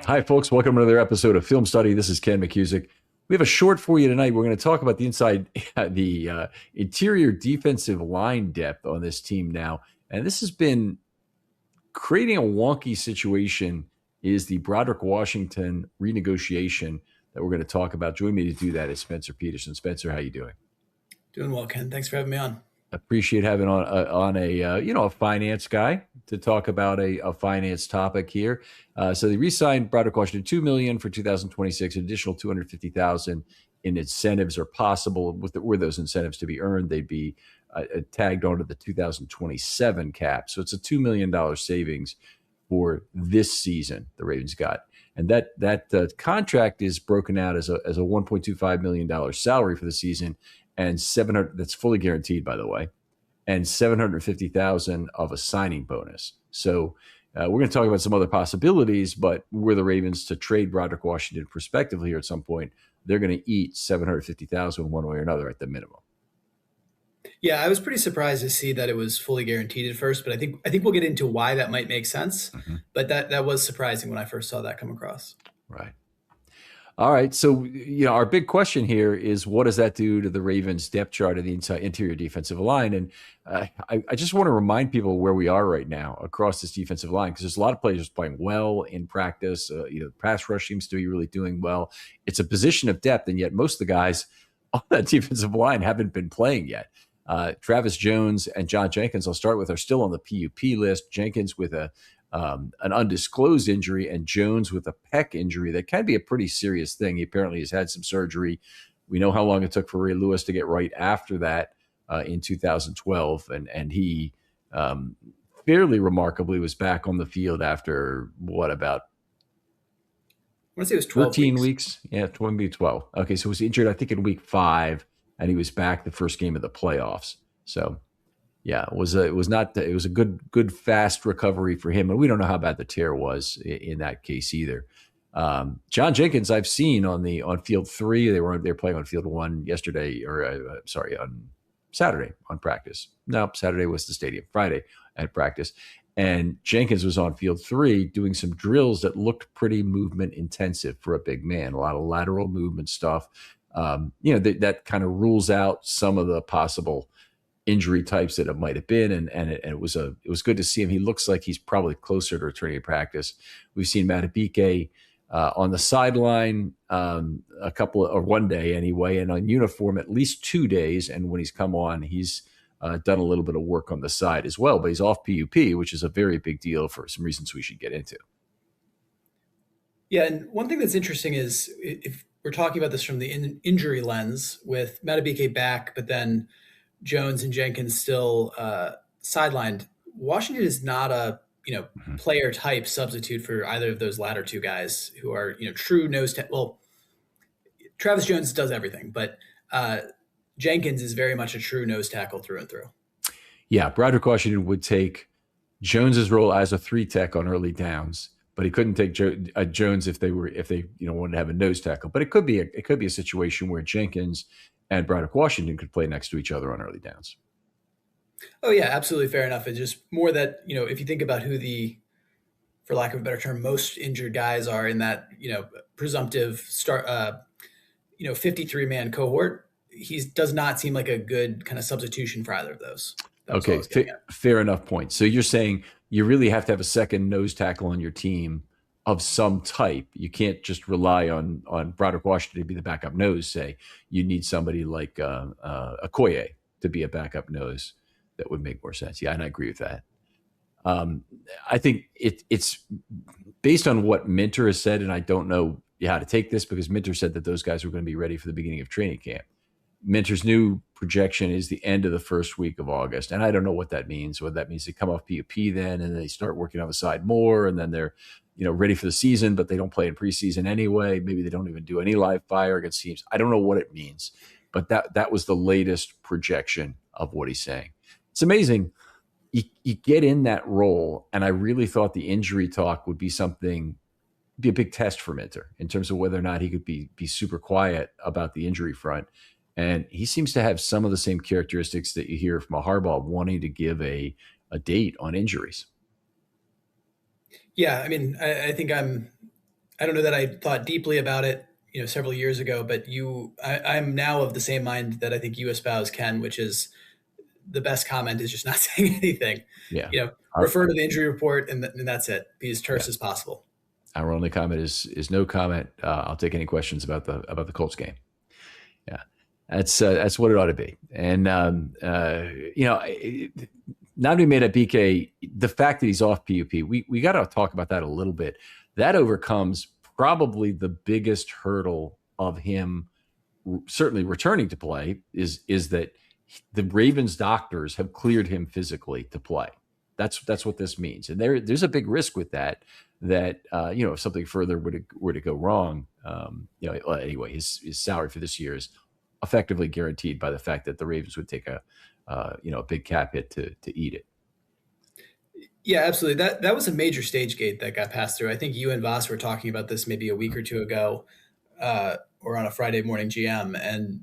Hi, folks. Welcome to another episode of Film Study. This is Ken McCusick. We have a short for you tonight. We're going to talk about the interior defensive line depth on this team now. And this has been creating a wonky situation is the Broderick Washington renegotiation that we're going to talk about. Joining me to do that is Spenser Peterson. Spenser, how you doing? Doing well, Ken. Thanks for having me on. Appreciate having on a finance guy to talk about a finance topic here. So they re-signed Broderick Washington $2 million for 2026. An additional $250,000 in incentives are possible. Were those incentives to be earned, they'd be tagged onto the 2027 cap. So it's a $2 million savings for this season. The Ravens got, and that contract is broken out as a $1.25 million salary for the season. And 700, that's fully guaranteed, by the way, and 750,000 of a signing bonus. So we're going to talk about some other possibilities, but were the Ravens to trade Broderick Washington prospectively here at some point, they're going to eat 750,000 one way or another at the minimum. Yeah, I was pretty surprised to see that it was fully guaranteed at first, but I think we'll get into why that might make sense. Mm-hmm. But that was surprising when I first saw that come across. Right. All right. So, our big question here is what does that do to the Ravens depth chart of the interior defensive line? And I just want to remind people where we are right now across this defensive line, because there's a lot of players playing well in practice. Pass rush seems to be really doing well. It's a position of depth, and yet most of the guys on that defensive line haven't been playing yet. Travis Jones and John Jenkins, I'll start with, are still on the PUP list. Jenkins with an undisclosed injury, and Jones with a pec injury that can be a pretty serious thing. He apparently has had some surgery. We know how long it took for Ray Lewis to get right after that in 2012, and he fairly remarkably was back on the field after about I want to say it was 12 13 weeks. Yeah, 12. Okay, so he was injured, I think, in week 5, and he was back the first game of the playoffs. So yeah, it was a good fast recovery for him, and we don't know how bad the tear was in that case either. John Jenkins, I've seen on field 3. They were playing on field 1 yesterday, or on Saturday on practice. No, Saturday was the stadium. Friday at practice, and Jenkins was on field 3 doing some drills that looked pretty movement intensive for a big man. A lot of lateral movement stuff. That kind of rules out some of the possible injury types that it might have been, and it was good to see him. He looks like he's probably closer to returning to practice. We've seen Matabike on the sideline one day anyway, and on uniform at least 2 days. And when he's come on, he's done a little bit of work on the side as well. But he's off PUP, which is a very big deal for some reasons we should get into. Yeah, and one thing that's interesting is if we're talking about this from the injury lens, with Matabike back, but then Jones and Jenkins still sidelined, Washington is not a player type substitute for either of those latter two guys who are true nose tackle. Well, Travis Jones does everything, but Jenkins is very much a true nose tackle through and through. Yeah, Broderick Washington would take Jones's role as a 3 tech on early downs, but he couldn't take Jones if they wanted to have a nose tackle. But it could be a situation where Jenkins and Broderick Washington could play next to each other on early downs. Oh yeah, absolutely, fair enough. It's just more that if you think about who the, for lack of a better term, most injured guys are in that presumptive start 53-man cohort, he does not seem like a good kind of substitution for either of those. Okay, fair enough point. So you're saying you really have to have a second nose tackle on your team of some type. You can't just rely on Broderick Washington to be the backup nose, say. You need somebody like Okoye to be a backup nose. That would make more sense. Yeah, and I agree with that. I think it's based on what Minter has said, and I don't know how to take this because Minter said that those guys were going to be ready for the beginning of training camp. Minter's new projection is the end of the first week of August, and I don't know what that means. Whether that means they come off PUP then, and they start working on the side more, and then they're ready for the season, but they don't play in preseason anyway. Maybe they don't even do any live fire against teams. I don't know what it means, but that was the latest projection of what he's saying. It's amazing. You get in that role, and I really thought the injury talk would be a big test for Minter in terms of whether or not he could be super quiet about the injury front. And he seems to have some of the same characteristics that you hear from a Harbaugh, wanting to give a date on injuries. Yeah, I mean, I think I'm I don't know that I thought deeply about it, several years ago, but I'm now of the same mind that I think you espouse, Ken, which is the best comment is just not saying anything. Yeah. Our, Refer to the injury report, and that's it. Be as yeah. terse as possible. Our only comment is no comment. I'll take any questions about the Colts game. Yeah, that's what it ought to be. And not to be made at BK, the fact that he's off PUP, we got to talk about that a little bit. That overcomes probably the biggest hurdle of him certainly returning to play is that the Ravens doctors have cleared him physically to play. That's what this means, and there's a big risk with that. That if something further were to go wrong, anyway, his salary for this year is effectively guaranteed by the fact that the Ravens would take a big cap hit to eat it. Yeah, absolutely. That was a major stage gate that got passed through. I think you and Voss were talking about this maybe a week or two ago, or on a Friday morning GM, and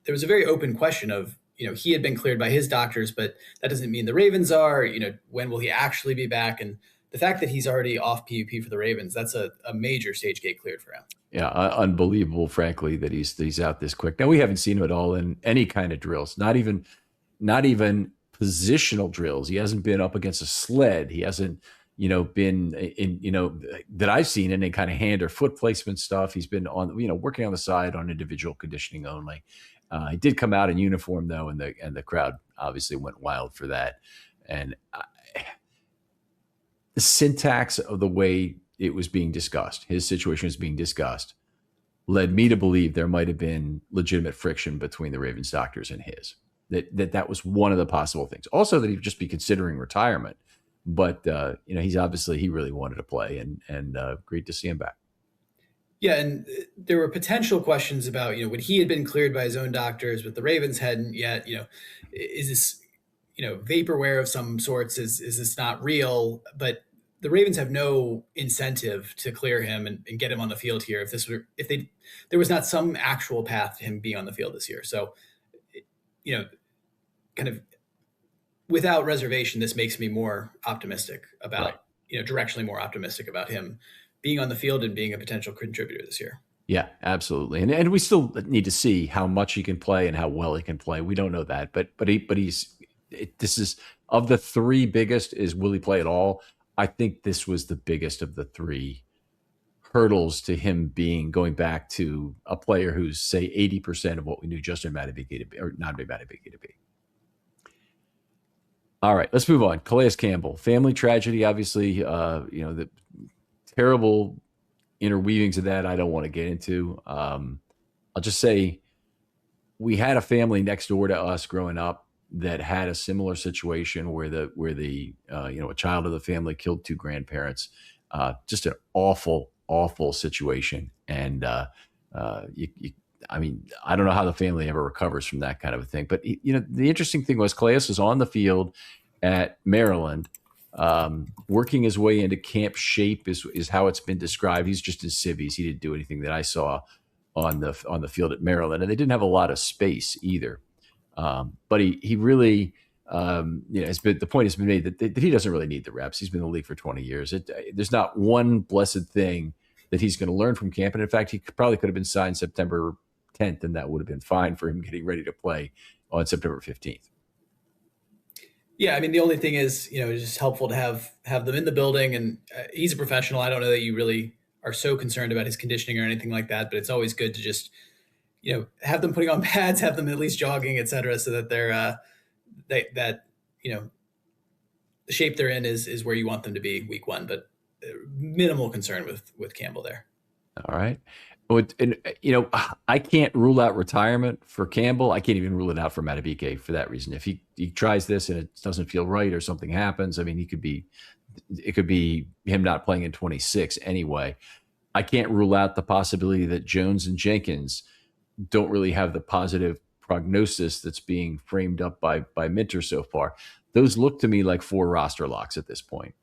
there was a very open question of, he had been cleared by his doctors, but that doesn't mean the Ravens are. When will he actually be back? And the fact that he's already off PUP for the Ravens, that's a major stage gate cleared for him. Yeah, unbelievable, frankly, that he's out this quick. Now we haven't seen him at all in any kind of drills, not even positional drills. He hasn't been up against a sled. He hasn't, been in, that I've seen any kind of hand or foot placement stuff. He's been on, working on the side on individual conditioning only. He did come out in uniform though, and the crowd obviously went wild for that. And the syntax of the way it was being discussed, his situation was being discussed, led me to believe there might have been legitimate friction between the Ravens doctors and his. That was one of the possible things. Also, that he'd just be considering retirement. But he really wanted to play, and great to see him back. Yeah, and there were potential questions about, when he had been cleared by his own doctors, but the Ravens hadn't yet. Is this, vaporware of some sorts? Is this not real? But the Ravens have no incentive to clear him and get him on the field here if there was not some actual path to him being on the field this year. So, kind of without reservation, this makes me more optimistic about, right. Directionally more optimistic about him being on the field and being a potential contributor this year. Yeah, absolutely. And we still need to see how much he can play and how well he can play. We don't know that, but this is, of the three biggest, is will he play at all? I think this was the biggest of the three hurdles to him going back to a player who's, say, 80% of what we knew Justin Madubuike to be, or not Madubuike to be. All right, let's move on. Calais Campbell, family tragedy, obviously, the terrible interweavings of that I don't want to get into. I'll just say we had a family next door to us growing up that had a similar situation where a child of the family killed two grandparents. Just an awful situation. And I don't know how the family ever recovers from that kind of a thing. But the interesting thing was Calais was on the field at Maryland, working his way into camp shape is how it's been described. He's just in civvies. He didn't do anything that I saw on the field at Maryland, and they didn't have a lot of space either. But he really, the point has been made that he doesn't really need the reps. He's been in the league for 20 years. There's not one blessed thing that he's going to learn from camp. And in fact, he probably could have been signed September 10th, and that would have been fine for him getting ready to play on September 15th. Yeah, I mean, the only thing is, it's just helpful to have them in the building, and he's a professional. I don't know that you really are so concerned about his conditioning or anything like that, but it's always good to just, have them putting on pads, have them at least jogging, et cetera, so that they're the shape they're in is where you want them to be week one. But minimal concern with Campbell there. All right. And, I can't rule out retirement for Campbell. I can't even rule it out for Madubuike for that reason. If he tries this and it doesn't feel right or something happens, I mean, it could be him not playing in 26 anyway. I can't rule out the possibility that Jones and Jenkins don't really have the positive prognosis that's being framed up by Minter so far. Those look to me like 4 roster locks at this point.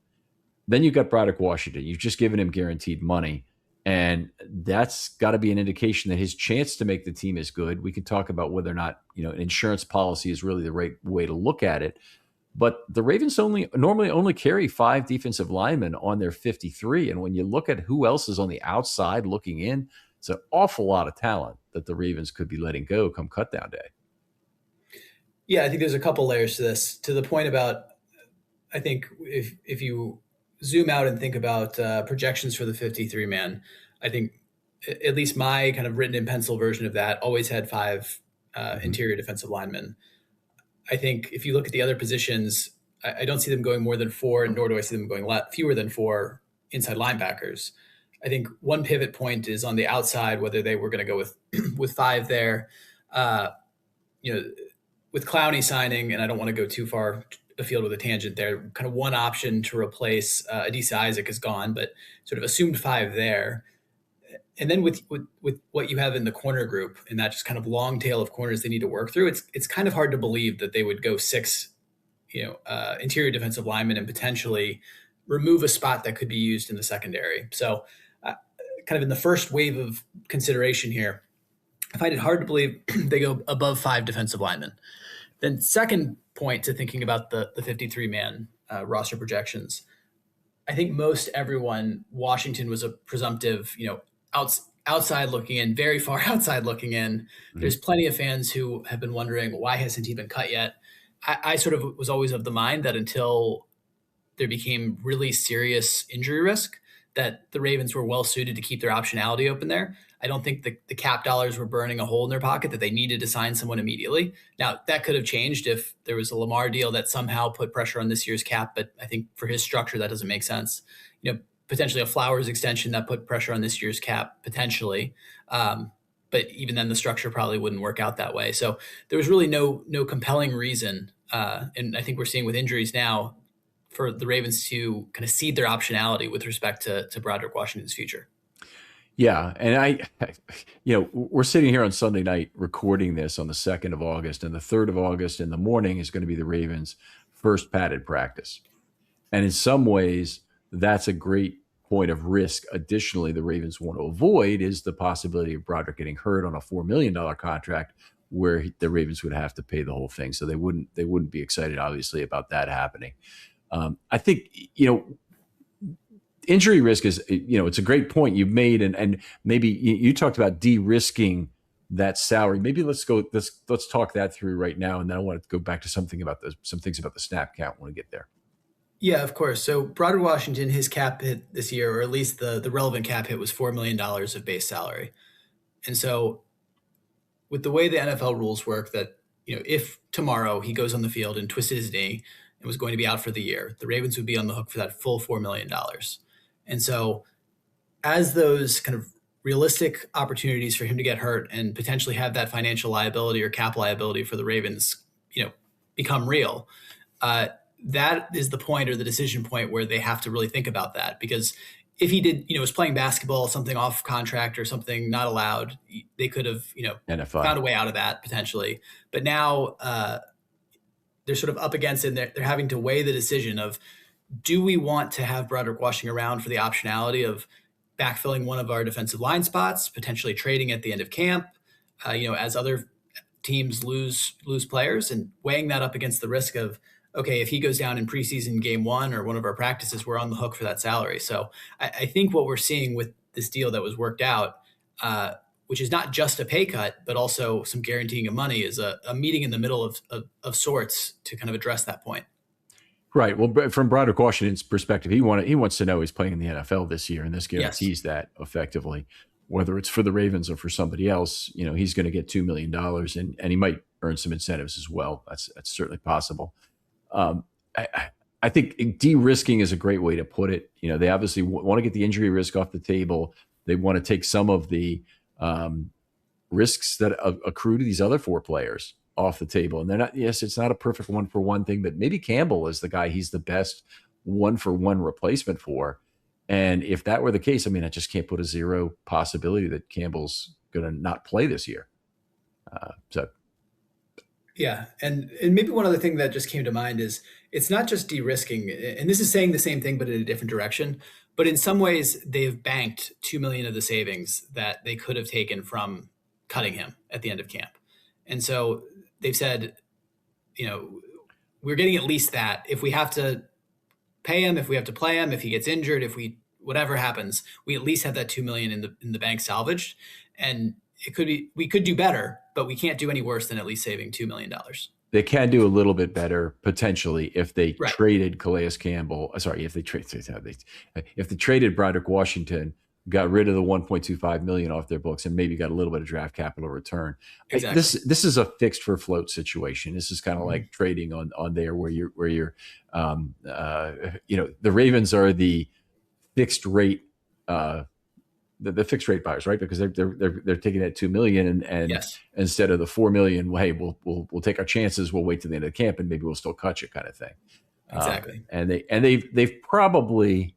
Then you've got Broderick Washington. You've just given him guaranteed money. And that's got to be an indication that his chance to make the team is good. We can talk about whether or not, an insurance policy is really the right way to look at it. But the Ravens normally only carry 5 defensive linemen on their 53. And when you look at who else is on the outside looking in, it's an awful lot of talent that the Ravens could be letting go come cutdown day. Yeah, I think there's a couple layers to this. To the point about, I think if you zoom out and think about projections for the 53 man, I think at least my kind of written in pencil version of that always had 5 interior defensive linemen. I think if you look at the other positions, I don't see them going more than 4, nor do I see them going fewer than 4 inside linebackers. I think one pivot point is on the outside, whether they were going to go with with 5 there. Uh, you know, with Clowney signing, and I don't want to go too far afield with a tangent there, kind of one option to replace Adisa Isaac is gone, but sort of assumed 5 there. And then with what you have in the corner group and that just kind of long tail of corners they need to work through, it's kind of hard to believe that they would go 6, interior defensive linemen and potentially remove a spot that could be used in the secondary. So, kind of in the first wave of consideration here, I find it hard to believe they go above 5 defensive linemen. Then, second point to thinking about the 53 man roster projections, I think most everyone, Washington was a presumptive, outside looking in, very far outside looking in. Mm-hmm. There's plenty of fans who have been wondering, why hasn't he been cut yet? I sort of was always of the mind that until there became really serious injury risk, that the Ravens were well suited to keep their optionality open there. I don't think the cap dollars were burning a hole in their pocket, that they needed to sign someone immediately. Now, that could have changed if there was a Lamar deal that somehow put pressure on this year's cap, but I think for his structure, that doesn't make sense. Potentially a Flowers extension that put pressure on this year's cap, potentially. But even then, the structure probably wouldn't work out that way. So there was really no compelling reason. And I think we're seeing with injuries now for the Ravens to kind of cede their optionality with respect to Broderick Washington's future. Yeah, and we're sitting here on Sunday night recording this on the 2nd of August, and the 3rd of August in the morning is going to be the Ravens' first padded practice. And in some ways, that's a great point of risk. Additionally, the Ravens want to avoid is the possibility of Broderick getting hurt on a $4 million contract where the Ravens would have to pay the whole thing. So they wouldn't be excited, obviously, about that happening. I think, injury risk is, it's a great point you've made. And maybe you talked about de-risking that salary. Maybe let's talk that through right now. And then I want to go back to some things about the snap count when we get there. Yeah, of course. So Broderick Washington, his cap hit this year, or at least the relevant cap hit, was $4 million of base salary. And so with the way the NFL rules work, that, if tomorrow he goes on the field and twisted his knee and was going to be out for the year, the Ravens would be on the hook for that full $4 million. And so as those kind of realistic opportunities for him to get hurt and potentially have that financial liability or cap liability for the Ravens, become real, that is the point or the decision point where they have to really think about that. Because if he did, was playing basketball, something off contract or something not allowed, they could have, found a way out of that potentially. But now they're sort of up against it. And they're having to weigh the decision of, do we want to have Broderick Washington around for the optionality of backfilling one of our defensive line spots, potentially trading at the end of camp, as other teams lose players, and weighing that up against the risk of, okay, if he goes down in preseason game 1 or one of our practices, we're on the hook for that salary. So I think what we're seeing with this deal that was worked out, which is not just a pay cut, but also some guaranteeing of money, is a meeting in the middle of sorts to kind of address that point. Right. Well, from Broderick Washington's perspective, he wants to know he's playing in the NFL this year, and this guarantees that effectively. Whether it's for the Ravens or for somebody else, he's going to get $2 million, and he might earn some incentives as well. That's certainly possible. I think de-risking is a great way to put it. They obviously want to get the injury risk off the table. They want to take some of the risks that accrue to these other 4 players off the table. And they're not, it's not a perfect 1-for-1 thing, but maybe Campbell is the guy he's the best 1-for-1 replacement for. And if that were the case, I just can't put a zero possibility that Campbell's going to not play this year. Yeah. And maybe one other thing that just came to mind is it's not just de-risking, and this is saying the same thing, but in a different direction. But in some ways, they've banked $2 million of the savings that they could have taken from cutting him at the end of camp. And so they've said, we're getting at least that. If we have to pay him, if we have to play him, if he gets injured, if we whatever happens, we at least have that 2 million in the bank salvaged. And we could do better, but we can't do any worse than at least saving $2 million. They can do a little bit better potentially if they Right. traded Calais Campbell. Sorry, if they traded Broderick Washington, got rid of the 1.25 million off their books, and maybe got a little bit of draft capital return. Exactly. This is a fixed for float situation. This is kind of like trading on there where you're the Ravens are the fixed rate. The fixed rate buyers, right? Because they're taking that 2 million and Yes. instead of the 4 million, well, hey, we'll take our chances. We'll wait to the end of the camp and maybe we'll still cut you, kind of thing. Exactly. They've probably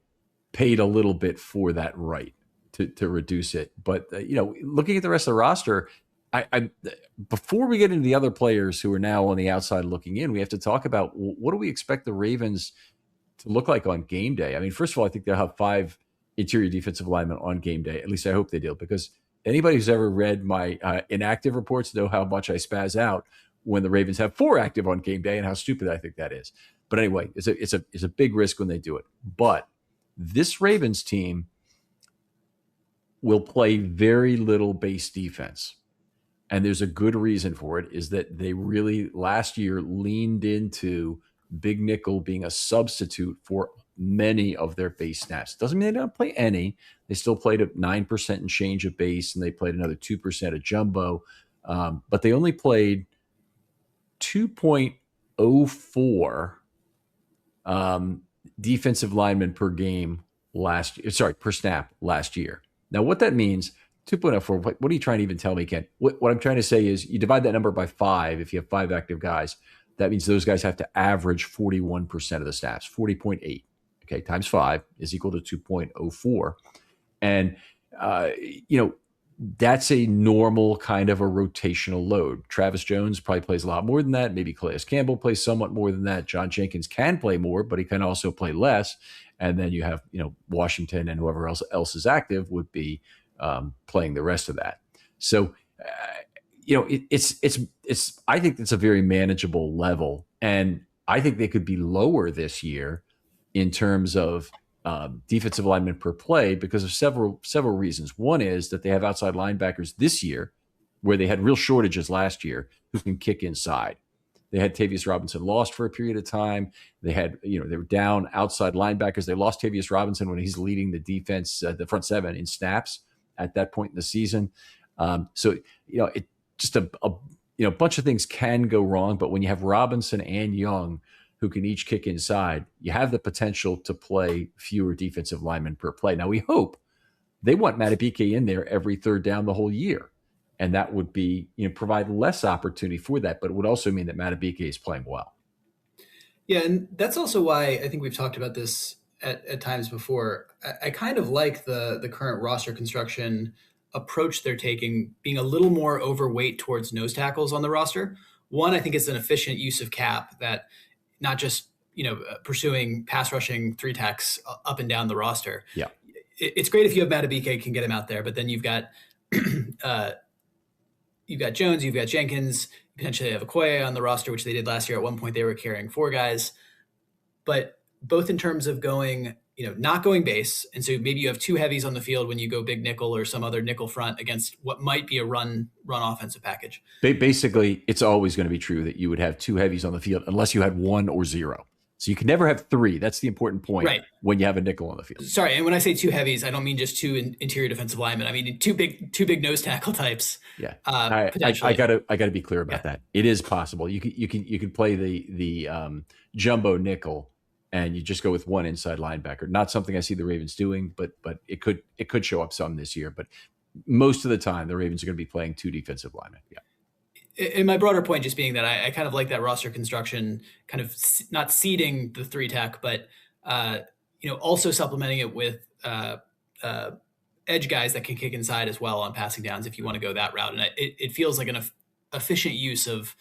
paid a little bit for that right to reduce it. But looking at the rest of the roster, I before we get into the other players who are now on the outside looking in, we have to talk about what do we expect the Ravens to look like on game day. I mean, first of all, I think they'll have 5 interior defensive linemen on game day. At least I hope they do, because anybody who's ever read my inactive reports know how much I spaz out when the Ravens have 4 active on game day and how stupid I think that is. But anyway, it's a big risk when they do it. But this Ravens team will play very little base defense. And there's a good reason for it, is that they really last year leaned into big nickel being a substitute for many of their base snaps. Doesn't mean they don't play any. They still played at 9% and change of base, and they played another 2% of jumbo. But they only played 2.04 defensive linemen per game per snap last year. Now, what that means, 2.04, what are you trying to even tell me, Ken? What I'm trying to say is you divide that number by 5 if you have 5 active guys. That means those guys have to average 41% of the snaps, 40.8. Okay, times 5 is equal to 2.04. And, that's a normal kind of a rotational load. Travis Jones probably plays a lot more than that. Maybe Calais Campbell plays somewhat more than that. John Jenkins can play more, but he can also play less. And then you have, Washington and whoever else is active would be playing the rest of that. So, it's I think it's a very manageable level. And I think they could be lower this year in terms of defensive linemen per play because of several reasons. One is that they have outside linebackers this year, where they had real shortages last year, who can kick inside. They had Tavius Robinson lost for a period of time. They had, they were down outside linebackers. They lost Tavius Robinson when he's leading the defense, the front 7 in snaps at that point in the season. So it just a bunch of things can go wrong. But when you have Robinson and Young, who can each kick inside, you have the potential to play fewer defensive linemen per play. Now, we hope they want Matabike in there every third down the whole year. And that would be, provide less opportunity for that. But it would also mean that Matabike is playing well. Yeah, and that's also why I think we've talked about this at times before. I kind of like the current roster construction approach they're taking, being a little more overweight towards nose tackles on the roster. One, I think it's an efficient use of cap that not just, pursuing pass rushing 3 techs up and down the roster. Yeah. It's great if you have Matabike, can get him out there, but then you've got Jones, you've got Jenkins, you potentially have Okoye on the roster, which they did last year. At one point, they were carrying 4 guys. But both in terms of going, not going base, and so maybe you have 2 heavies on the field when you go big nickel or some other nickel front against what might be a run offensive package. Basically, it's always going to be true that you would have 2 heavies on the field unless you had 1 or 0. So you can never have 3. That's the important point, right, when you have a nickel on the field. Sorry, and when I say 2 heavies, I don't mean just 2 interior defensive linemen. I mean two big nose tackle types. Yeah, I gotta be clear about that. It is possible. You can play the jumbo nickel, and you just go with 1 inside linebacker. Not something I see the Ravens doing, but it could show up some this year. But most of the time, the Ravens are going to be playing 2 defensive linemen. Yeah. And my broader point just being that I kind of like that roster construction, kind of not seeding the 3 tech, but also supplementing it with edge guys that can kick inside as well on passing downs if you want to go that route. And it feels like an efficient use of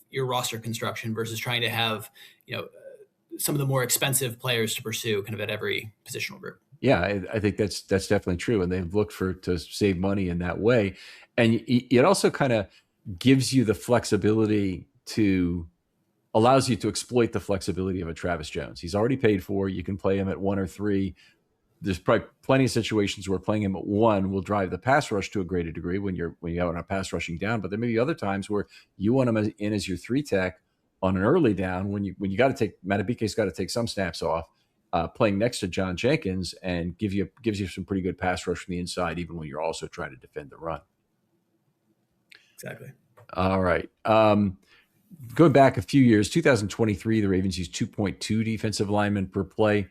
your roster construction versus trying to have some of the more expensive players to pursue kind of at every positional group. Yeah, I think that's definitely true, and they've looked to save money in that way, and it also kind of gives you the flexibility to allows you to exploit the flexibility of a Travis Jones. He's already paid for. You can play him at 1 or 3. There's probably plenty of situations where playing him at 1 will drive the pass rush to a greater degree when you have a pass rushing down. But there may be other times where you want him in as your 3 tech on an early down when you got to take Matabike's got to take some snaps off, playing next to John Jenkins and gives you some pretty good pass rush from the inside, even when you're also trying to defend the run. Exactly. All right. Going back a few years, 2023, the Ravens used 2.2 defensive linemen per play.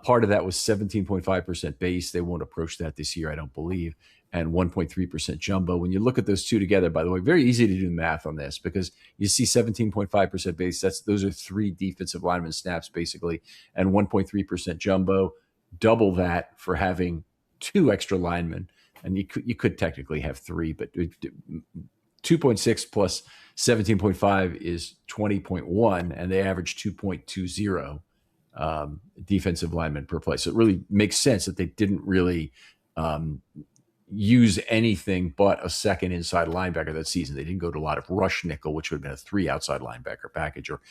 Part of that was 17.5% base. They won't approach that this year, I don't believe, and 1.3% jumbo. When you look at those two together, by the way, very easy to do math on this because you see 17.5% base. Those are 3 defensive lineman snaps basically, and 1.3% jumbo. Double that for having 2 extra linemen, and you could technically have 3, but 2.6 plus 17.5 is 20.1, and they average 2.20 defensive linemen per play. So it really makes sense that they didn't really use anything but a second inside linebacker that season. They didn't go to a lot of rush nickel, which would have been a 3 outside linebacker package, or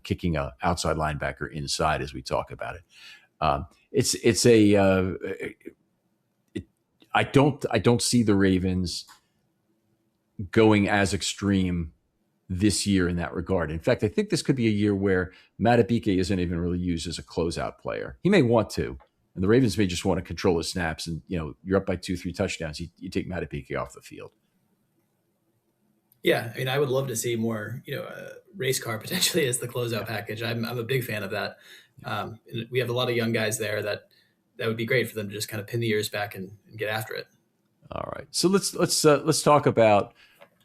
kicking a outside linebacker inside as we talk about it. I don't see the Ravens going as extreme this year in that regard. In fact, I think this could be a year where Matabike isn't even really used as a closeout player. He may want to, and the Ravens may just want to control his snaps. And you're up by 2-3 touchdowns. You take Matabike off the field. Yeah, I mean, I would love to see more, race car potentially as the closeout package. I'm a big fan of that. We have a lot of young guys there that would be great for them to just kind of pin the ears back and get after it. All right, so let's talk about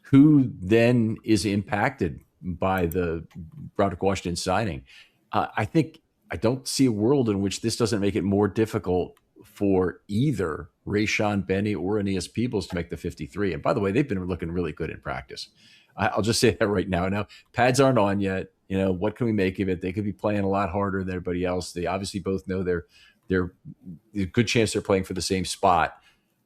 who then is impacted by the Broderick Washington signing. I don't see a world in which this doesn't make it more difficult for either Rayshon Benny or Aeneas Peebles to make the 53. And by the way, they've been looking really good in practice. I'll just say that right now. Now, pads aren't on yet. What can we make of it? They could be playing a lot harder than everybody else. They obviously both know they're a good chance they're playing for the same spot.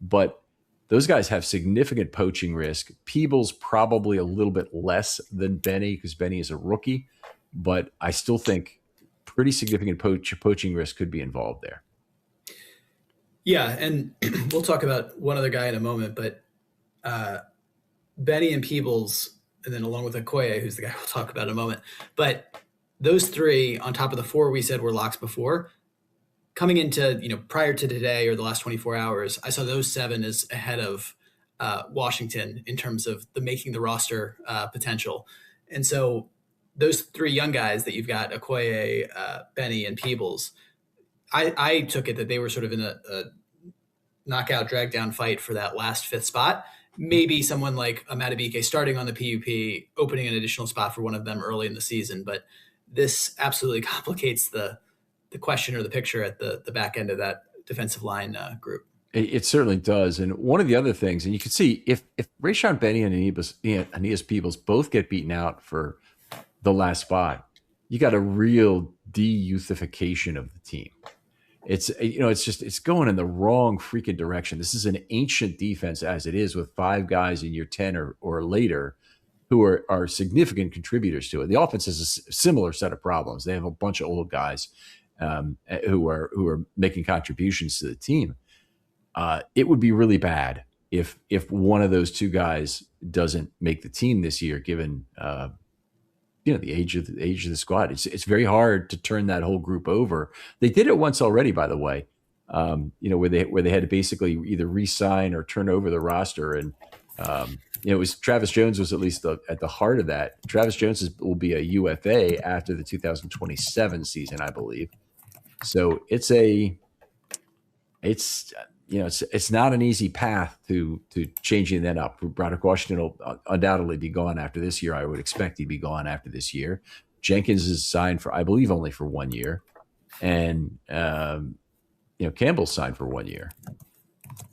But those guys have significant poaching risk. Peebles probably a little bit less than Benny because Benny is a rookie. But I still think pretty significant poaching risk could be involved there. Yeah, and we'll talk about one other guy in a moment, but Benny and Peebles, and then along with Okoye, who's the guy we'll talk about in a moment. But those 3 on top of the 4 we said were locks before, coming into, prior to today or the last 24 hours, I saw those 7 as ahead of Washington in terms of the making the roster potential. And so those 3 young guys that you've got, Okoye, Benny, and Peebles, I took it that they were sort of in a knockout, drag down fight for that last 5th spot. Maybe someone like a Matabike starting on the PUP, opening an additional spot for one of them early in the season. But this absolutely complicates the question or the picture at the back end of that defensive line group. It certainly does. And one of the other things, and you can see if Rayshon Benny and Aeneas Peebles both get beaten out for the last spot, you got a real de-youthification of the team. It's going in the wrong freaking direction. This is an ancient defense as it is, with 5 guys in year 10 or later who are significant contributors to it. The offense has a similar set of problems. They have a bunch of old guys who are making contributions to the team. It would be really bad if one of those 2 guys doesn't make the team this year, given the age of the squad. It's very hard to turn that whole group over. They did it once already, by the way. Where they had to basically either re-sign or turn over the roster, and it was Travis Jones was at least at the heart of that. Travis Jones will be a UFA after the 2027 season, I believe. So it's not an easy path to changing that up. Broderick Washington will undoubtedly be gone after this year. I would expect he'd be gone after this year. Jenkins is signed for, I believe, only for 1 year, and Campbell's signed for 1 year.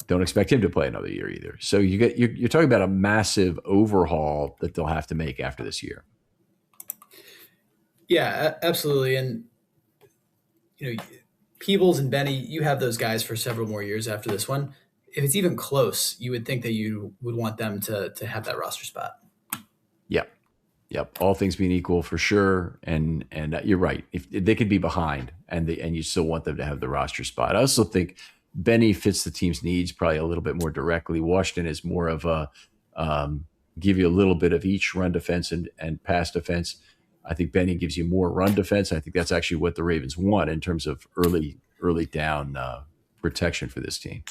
Don't expect him to play another year either. So you're talking about a massive overhaul that they'll have to make after this year. Yeah, absolutely. And Peebles and Benny, you have those guys for several more years after this one. If it's even close, you would think that you would want them to have that roster spot. Yeah. Yep, all things being equal, for sure, and you're right. If they could be behind, and you still want them to have the roster spot. I also think Benny fits the team's needs probably a little bit more directly. Washington is more of a um, give you a little bit of each run defense and pass defense. I think Benny gives you more run defense. I think that's actually what the Ravens want in terms of early down protection for this team.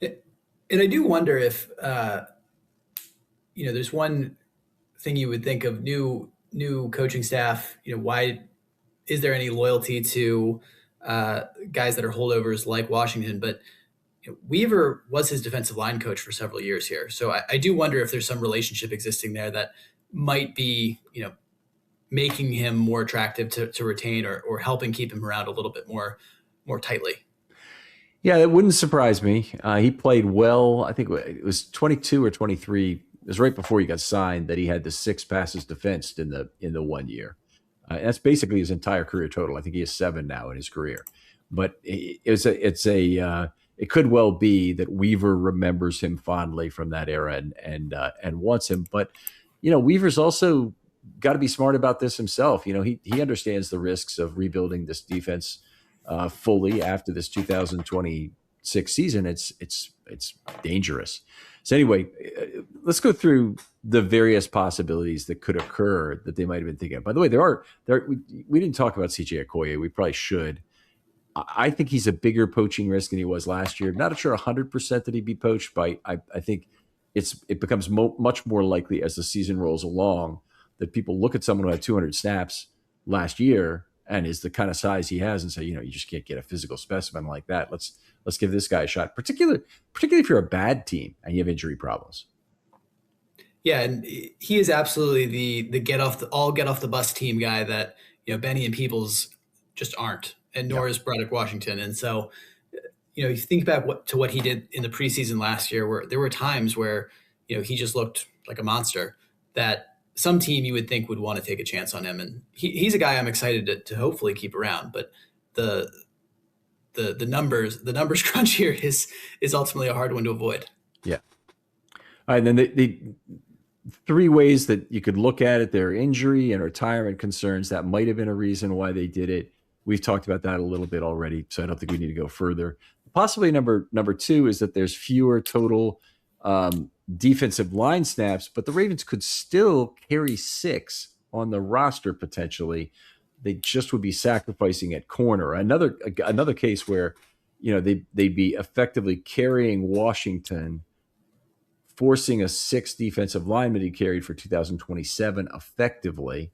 And I do wonder if there's one thing you would think of new coaching staff. Why is there any loyalty to guys that are holdovers like Washington? But Weaver was his defensive line coach for several years here, so I do wonder if there's some relationship existing there that might be making him more attractive to retain, or helping keep him around a little bit more tightly. Yeah, that wouldn't surprise me. He played well. I think it was 22 or 23. It was right before he got signed that he had the 6 passes defensed in the 1 year. That's basically his entire career total. I think he has 7 now in his career. But it could well be that Weaver remembers him fondly from that era and wants him. But Weaver's also got to be smart about this himself. He understands the risks of rebuilding this defense fully after this 2026 season. It's dangerous. So anyway, let's go through the various possibilities that could occur that they might have been thinking of. By the way, we didn't talk about CJ Okoye. We probably should. I think he's a bigger poaching risk than he was last year. Not sure 100% that he'd be poached, but I think it becomes much more likely as the season rolls along that people look at someone who had 200 snaps last year and is the kind of size he has and say, you just can't get a physical specimen like that. Let's give this guy a shot, particularly if you're a bad team and you have injury problems. Yeah, and he is absolutely the get off the bus team guy that Benny and Peoples just aren't, and nor is Broderick Washington. And so, you think back to what he did in the preseason last year, where there were times where he just looked like a monster that some team you would think would want to take a chance on him. And he's a guy I'm excited to hopefully keep around. But the numbers crunch here is ultimately a hard one to avoid. Yeah. All right, then the 3 ways that you could look at it: their injury and retirement concerns. That might have been a reason why they did it. We've talked about that a little bit already, so I don't think we need to go further. Possibly number 2 is that there's fewer total defensive line snaps, but the Ravens could still carry 6 on the roster potentially. They just would be sacrificing at corner. Another case where they'd be effectively carrying Washington, forcing a 6 defensive lineman he carried for 2027 effectively,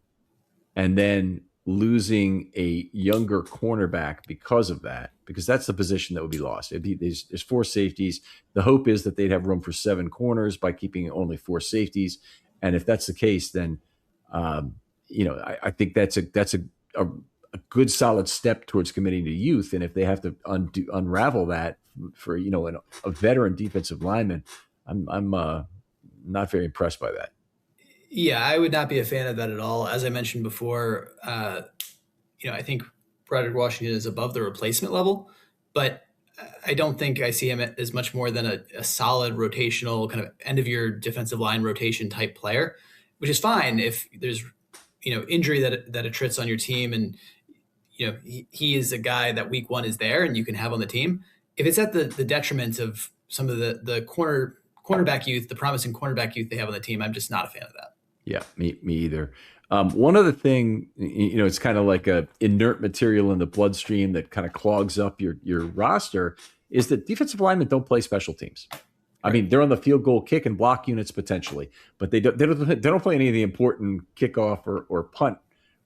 and then losing a younger cornerback because of that, because that's the position that would be lost. There's 4 safeties. The hope is that they'd have room for 7 corners by keeping only 4 safeties. And if that's the case, then I think that's a good solid step towards committing to youth. And if they have to unravel that for a veteran defensive lineman, I'm not very impressed by that. Yeah, I would not be a fan of that at all. As I mentioned before, I think Broderick Washington is above the replacement level, but I don't think I see him as much more than a solid rotational kind of end of year defensive line rotation type player, which is fine if there's injury that attrits on your team, and he is a guy that week 1 is there and you can have on the team. If it's at the detriment of some of the cornerback youth, the promising cornerback youth they have on the team, I'm just not a fan of that. Yeah, me either. One other thing, it's kind of like a inert material in the bloodstream that kind of clogs up your roster, is that defensive linemen don't play special teams. I mean, they're on the field goal kick and block units potentially, but they don't play any of the important kickoff or punt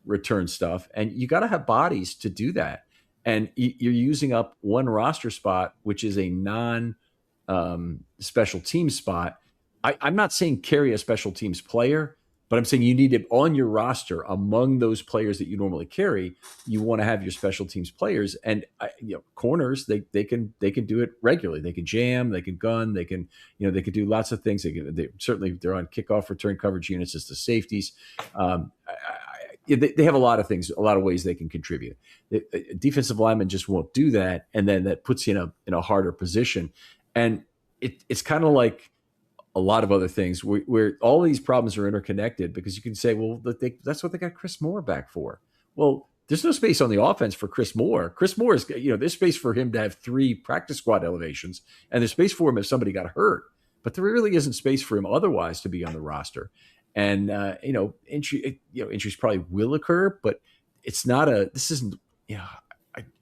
return stuff. And you got to have bodies to do that. And you're using up one roster spot, which is a non special team spot. I'm not saying carry a special teams player, but I'm saying you need it on your roster among those players that you normally carry. You want to have your special teams players, and corners. They can do it regularly. They can jam. They can gun. They can do lots of things. Certainly they're on kickoff return coverage units as the safeties. They have a lot of things, a lot of ways they can contribute. Defensive linemen just won't do that, and then that puts you in a harder position. And it's kind of like a lot of other things where all these problems are interconnected, because you can say, well, that's what they got Chris Moore back for. Well, there's no space on the offense for Chris Moore. Chris Moore is, there's space for him to have 3 practice squad elevations, and there's space for him if somebody got hurt. But there really isn't space for him otherwise to be on the roster. And injuries probably will occur, but it's not a. This isn't.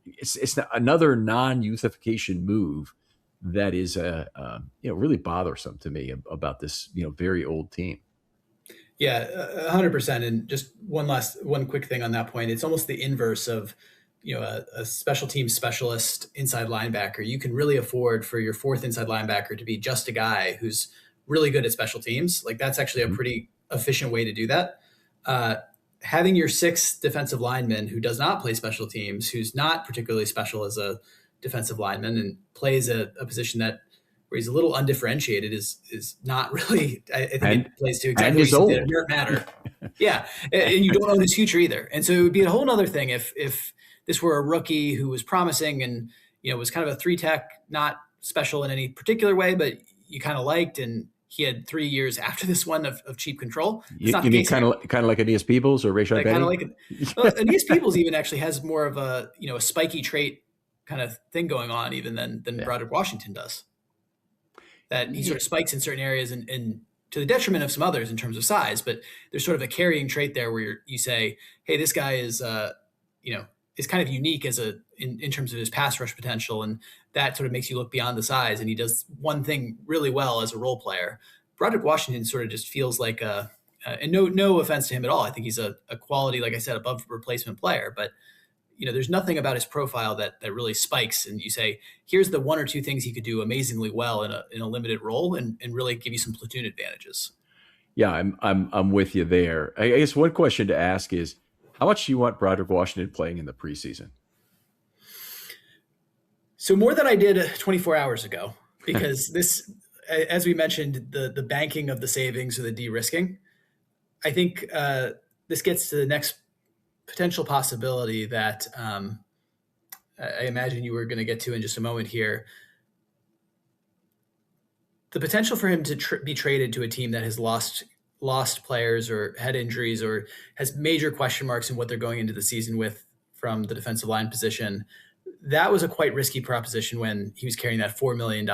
It's not another non-youthification move that is really bothersome to me about this very old team. Yeah, 100%. And just one quick thing on that point. It's almost the inverse of, a special team specialist inside linebacker. You can really afford for your 4th inside linebacker to be just a guy who's really good at special teams. Like, that's actually a pretty efficient way to do that. Having your 6th defensive lineman who does not play special teams, who's not particularly special as a defensive lineman and plays a position that where he's a little undifferentiated is not really. I think it plays to exactly what you said. It doesn't matter. Yeah, and you don't own his future either. And so it would be a whole other thing if this were a rookie who was promising and was kind of a 3-tech, not special in any particular way, but you kind of liked, and he had 3 years after this one of cheap control. You mean kind of like Aeneas Peebles or Rayshon Benny? Kind of like Aeneas Peebles even actually has more of a a spiky trait kind of thing going on even than Broderick Washington does. That he sort of spikes in certain areas and to the detriment of some others in terms of size, but there's sort of a carrying trait there where you say, hey, this guy is is kind of unique in terms of his pass rush potential, and that sort of makes you look beyond the size, and he does one thing really well as a role player. Broderick Washington sort of just feels like and no offense to him at all. I think he's a quality, like I said, above replacement player, but there's nothing about his profile that really spikes, and you say, here's the 1 or 2 things he could do amazingly well in a limited role and really give you some platoon advantages. Yeah, I'm with you there. I guess one question to ask is, how much do you want Broderick Washington playing in the preseason? So more than I did 24 hours ago, because this, as we mentioned, the banking of the savings or the de-risking, I think this gets to the next potential possibility that I imagine you were going to get to in just a moment here. The potential for him to be traded to a team that has lost players or had injuries or has major question marks in what they're going into the season with from the defensive line position. That was a quite risky proposition when he was carrying that $4 million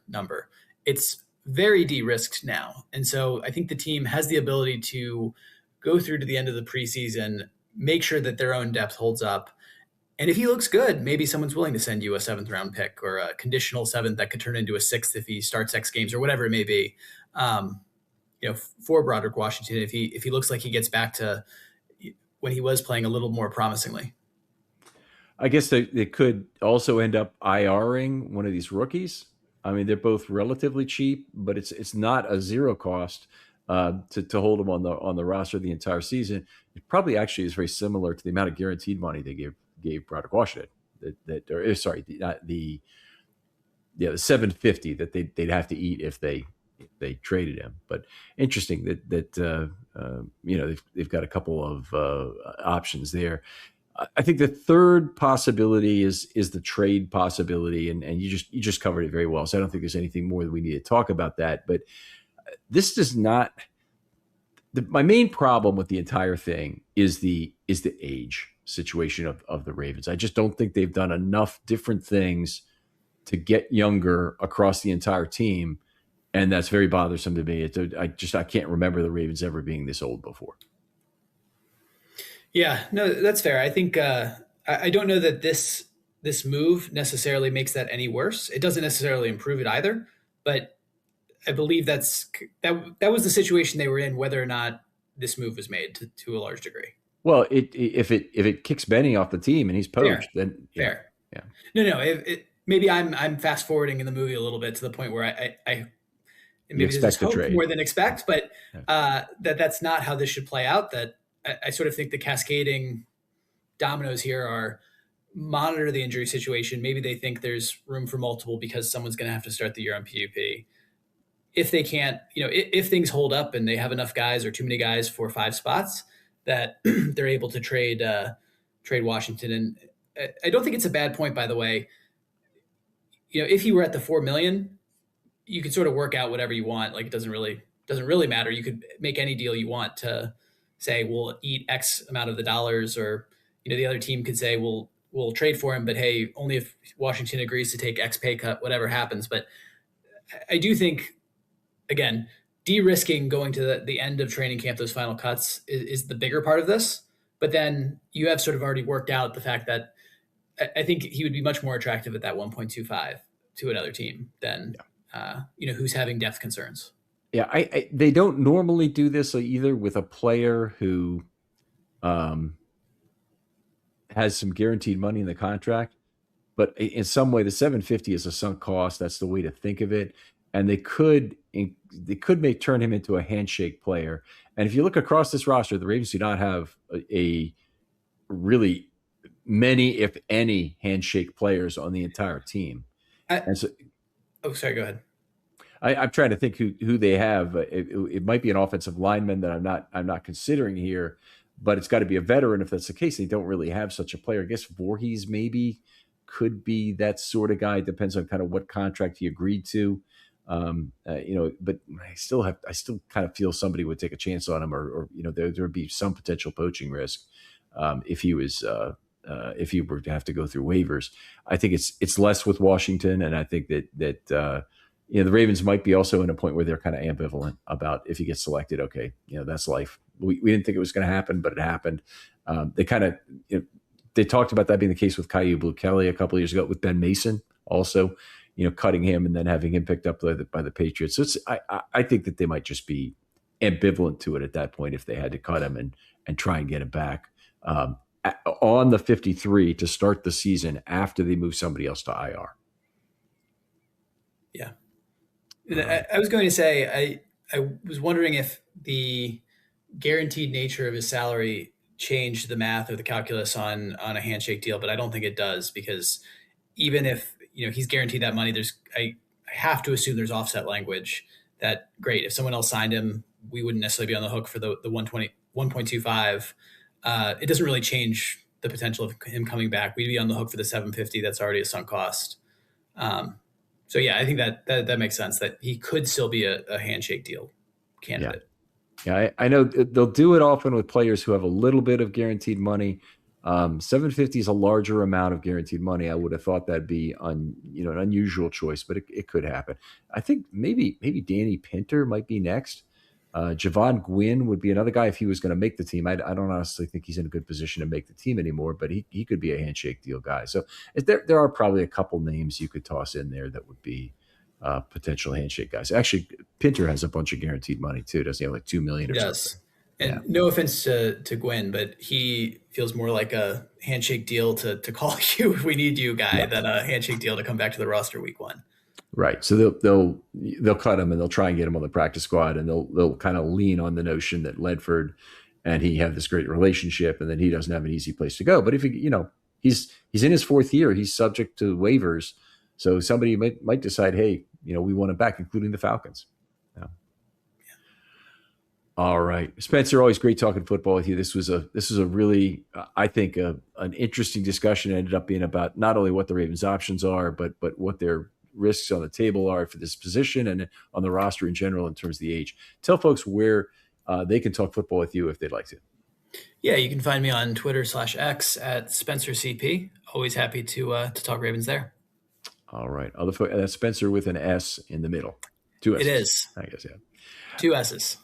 number. It's very de-risked now. And so I think the team has the ability to go through to the end of the preseason, make sure that their own depth holds up. And if he looks good, maybe someone's willing to send you a 7th round pick or a conditional 7th that could turn into a 6th if he starts X games or whatever it may be. For Broderick Washington, if he looks like he gets back to when he was playing a little more promisingly. I guess they could also end up IRing one of these rookies. I mean, they're both relatively cheap, but it's not a zero cost to hold them on the roster the entire season. It probably actually is very similar to the amount of guaranteed money they gave Broderick Washington. The 750 that they'd have to eat if they traded him. But interesting that they've got a couple of options there. I think the third possibility is the trade possibility, and you just covered it very well. So I don't think there's anything more that we need to talk about that. But this does not. My main problem with the entire thing is the age situation of the Ravens. I just don't think they've done enough different things to get younger across the entire team, and that's very bothersome to me. I can't remember the Ravens ever being this old before. Yeah, no, that's fair. I think I don't know that this move necessarily makes that any worse. It doesn't necessarily improve it either, but I believe that was the situation they were in, whether or not this move was made to a large degree. Well, if it kicks Benny off the team and he's poached, then fair. Yeah. No. Maybe I'm fast forwarding in the movie a little bit to the point where I maybe there's hope more than expect, but that's not how this should play out. That I sort of think the cascading dominoes here are monitor the injury situation. Maybe they think there's room for multiple because someone's going to have to start the year on PUP. If they can't, if things hold up and they have enough guys or too many guys for 5 spots, that they're able to trade Washington. And I don't think it's a bad point, by the way. If he were at the $4 million, you could sort of work out whatever you want. Like it doesn't really matter. You could make any deal you want to say we'll eat X amount of the dollars, or the other team could say we'll trade for him, but hey, only if Washington agrees to take X pay cut, whatever happens. But I do think, again, de-risking going to the end of training camp, those final cuts is the bigger part of this. But then you have sort of already worked out the fact that I think he would be much more attractive at that 1.25 to another team than who's having depth concerns. Yeah, they don't normally do this either with a player who has some guaranteed money in the contract. But in some way, the 750 is a sunk cost. That's the way to think of it. And they turn him into a handshake player. And if you look across this roster, the Ravens do not have a really many, if any, handshake players on the entire team. And so, sorry, go ahead. I'm trying to think who they have. It might be an offensive lineman that I'm not considering here, but it's got to be a veteran. If that's the case, they don't really have such a player. I guess Voorhees maybe could be that sort of guy. It depends on kind of what contract he agreed to. But I still kind of feel somebody would take a chance on him, or there would be some potential poaching risk if he were to have to go through waivers. I think it's less with Washington, and I think that the Ravens might be also in a point where they're kind of ambivalent about if he gets selected. Okay, that's life. We didn't think it was going to happen, but it happened. They kind of they talked about that being the case with Caillou Blue-Kelly a couple of years ago with Ben Mason also. Cutting him and then having him picked up by the Patriots. So I think that they might just be ambivalent to it at that point if they had to cut him and try and get him back on the 53 to start the season after they move somebody else to IR. Yeah. I was going to say, I was wondering if the guaranteed nature of his salary changed the math or the calculus on a handshake deal, but I don't think it does, because even if he's guaranteed that money, I have to assume there's offset language that, great, if someone else signed him, we wouldn't necessarily be on the hook for the 1.25. It doesn't really change the potential of him coming back. We'd be on the hook for the 750. That's already a sunk cost. So yeah, I think that makes sense that he could still be a handshake deal candidate. Yeah, I know they'll do it often with players who have a little bit of guaranteed money. 750 is a larger amount of guaranteed money. I would have thought that'd be an unusual choice, but it could happen. I think maybe Danny Pinter might be next. Javon Gwynn would be another guy if he was going to make the team. I don't honestly think he's in a good position to make the team anymore, but he could be a handshake deal guy. So there are probably a couple names you could toss in there that would be potential handshake guys. Actually, Pinter has a bunch of guaranteed money too. Doesn't he have like $2 million or something? And no offense to Gwen, but he feels more like a handshake deal to call you if we need you guy than a handshake deal to come back to the roster week 1. Right. So they'll cut him and they'll try and get him on the practice squad, and they'll kind of lean on the notion that Ledford and he have this great relationship, and then he doesn't have an easy place to go. But if he's in his 4th year, he's subject to waivers. So somebody might decide, hey, we want him back, including the Falcons. All right, Spencer, always great talking football with you. This was a really, I think, an interesting discussion. It ended up being about not only what the Ravens' options are, but what their risks on the table are for this position and on the roster in general in terms of the age. Tell folks where they can talk football with you if they'd like to. Yeah, you can find me on Twitter/X at SpenserCP. Always happy to talk Ravens there. All right, that's Spencer with an S in the middle. 2 S's. It is. I guess, yeah. 2 S's.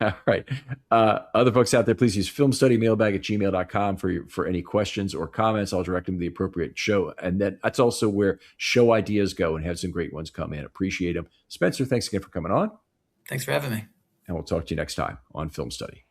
All right. Other folks out there, please use filmstudymailbag@gmail.com for any questions or comments. I'll direct them to the appropriate show. And that's also where show ideas go, and have some great ones come in. Appreciate them. Spencer, thanks again for coming on. Thanks for having me. And we'll talk to you next time on Film Study.